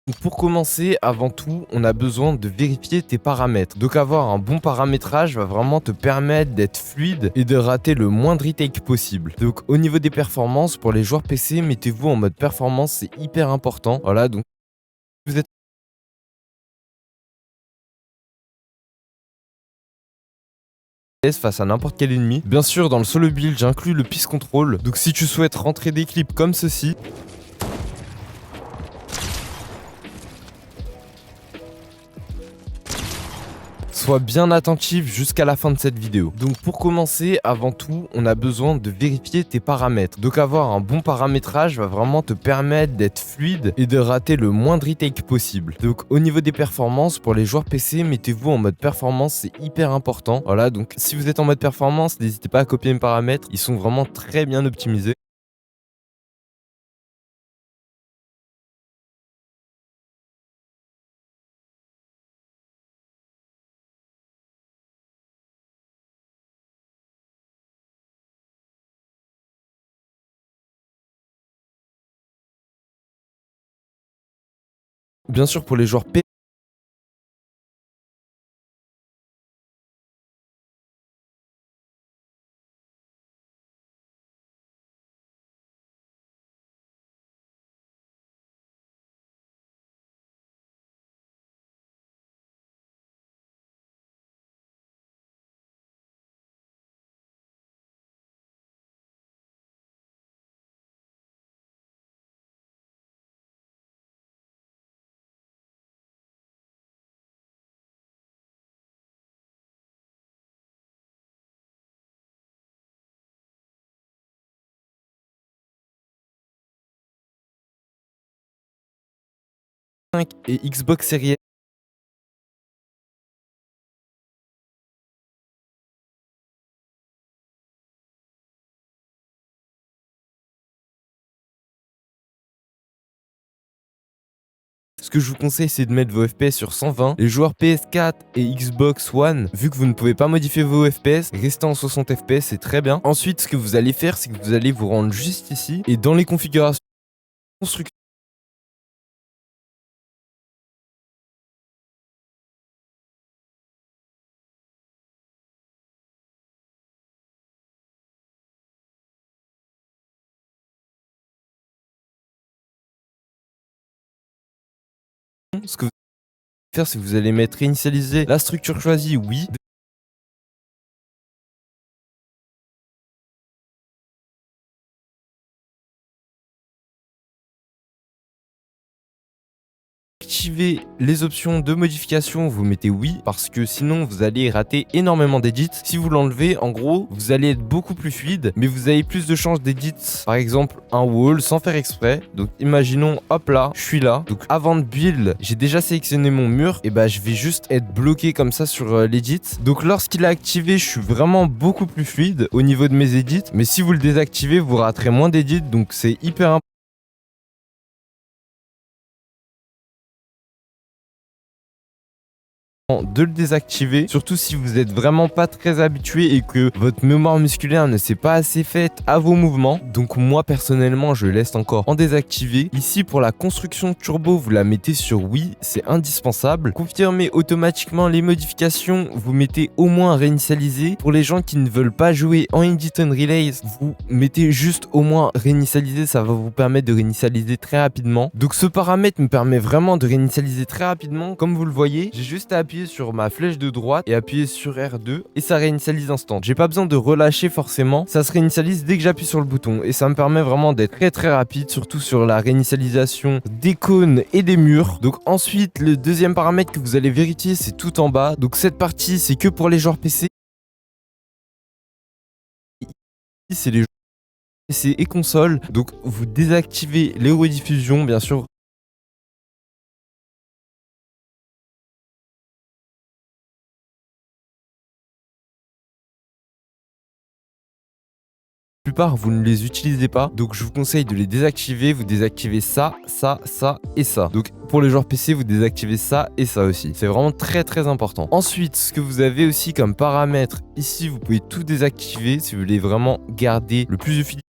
Donc pour commencer, avant tout, on a besoin de vérifier tes paramètres. Donc avoir un bon paramétrage va vraiment te permettre d'être fluide et de rater le moindre retake possible. Donc au niveau des performances, pour les joueurs PC, mettez-vous en mode performance, c'est hyper important. Voilà, donc vous êtes face à n'importe quel ennemi. Bien sûr, dans le solo build, j'inclus le peace control. Donc si tu souhaites rentrer des clips comme ceci, sois bien attentif jusqu'à la fin de cette vidéo. Donc pour commencer, avant tout, on a besoin de vérifier tes paramètres. Donc avoir un bon paramétrage va vraiment te permettre d'être fluide et de rater le moindre retake possible. Donc au niveau des performances, pour les joueurs PC, mettez-vous en mode performance, c'est hyper important. Voilà, donc si vous êtes en mode performance, n'hésitez pas à copier mes paramètres, ils sont vraiment très bien optimisés. Bien sûr, pour les joueurs PC, et Xbox Series. Ce que je vous conseille, c'est de mettre vos FPS sur 120. Les joueurs PS4 et Xbox One, vu que vous ne pouvez pas modifier vos FPS, restez en 60 FPS, c'est très bien. Ensuite, ce que vous allez faire, c'est que vous allez vous rendre juste ici et dans les configurations construction. Ce que vous allez faire, c'est que vous allez mettre réinitialiser la structure choisie, oui. Activez les options de modification, vous mettez oui, parce que sinon vous allez rater énormément d'edits. Si vous l'enlevez, en gros, vous allez être beaucoup plus fluide, mais vous avez plus de chances d'edits. Par exemple, un wall sans faire exprès. Donc imaginons, hop là, je suis là. Donc avant de build, j'ai déjà sélectionné mon mur, et bah je vais juste être bloqué comme ça sur l'edit. Donc lorsqu'il est activé, je suis vraiment beaucoup plus fluide au niveau de mes edits. Mais si vous le désactivez, vous raterez moins d'edits, donc c'est hyper important de le désactiver, surtout si vous êtes vraiment pas très habitué et que votre mémoire musculaire ne s'est pas assez faite à vos mouvements. Donc moi personnellement, je laisse encore en désactiver. Ici pour la construction turbo, vous la mettez sur oui, c'est indispensable. Confirmez automatiquement les modifications, vous mettez au moins réinitialiser. Pour les gens qui ne veulent pas jouer en Edit and Relays, vous mettez juste au moins réinitialiser, ça va vous permettre de réinitialiser très rapidement. Donc ce paramètre me permet vraiment de réinitialiser très rapidement. Comme vous le voyez, j'ai juste à appuyer sur ma flèche de droite et appuyer sur R2 et ça réinitialise instant. J'ai pas besoin de relâcher forcément, ça se réinitialise dès que j'appuie sur le bouton et ça me permet vraiment d'être très rapide, surtout sur la réinitialisation des cônes et des murs. Donc ensuite, le deuxième paramètre que vous allez vérifier, c'est tout en bas. Donc cette partie, c'est que pour les joueurs PC. C'est les joueurs PC et console. Donc vous désactivez les rediffusions, bien sûr. La plupart, vous ne les utilisez pas, donc je vous conseille de les désactiver. Vous désactivez ça, ça, ça et ça. Donc pour les joueurs PC, vous désactivez ça et ça aussi. C'est vraiment très important. Ensuite, ce que vous avez aussi comme paramètre, ici, vous pouvez tout désactiver si vous voulez vraiment garder le plus de fidélité.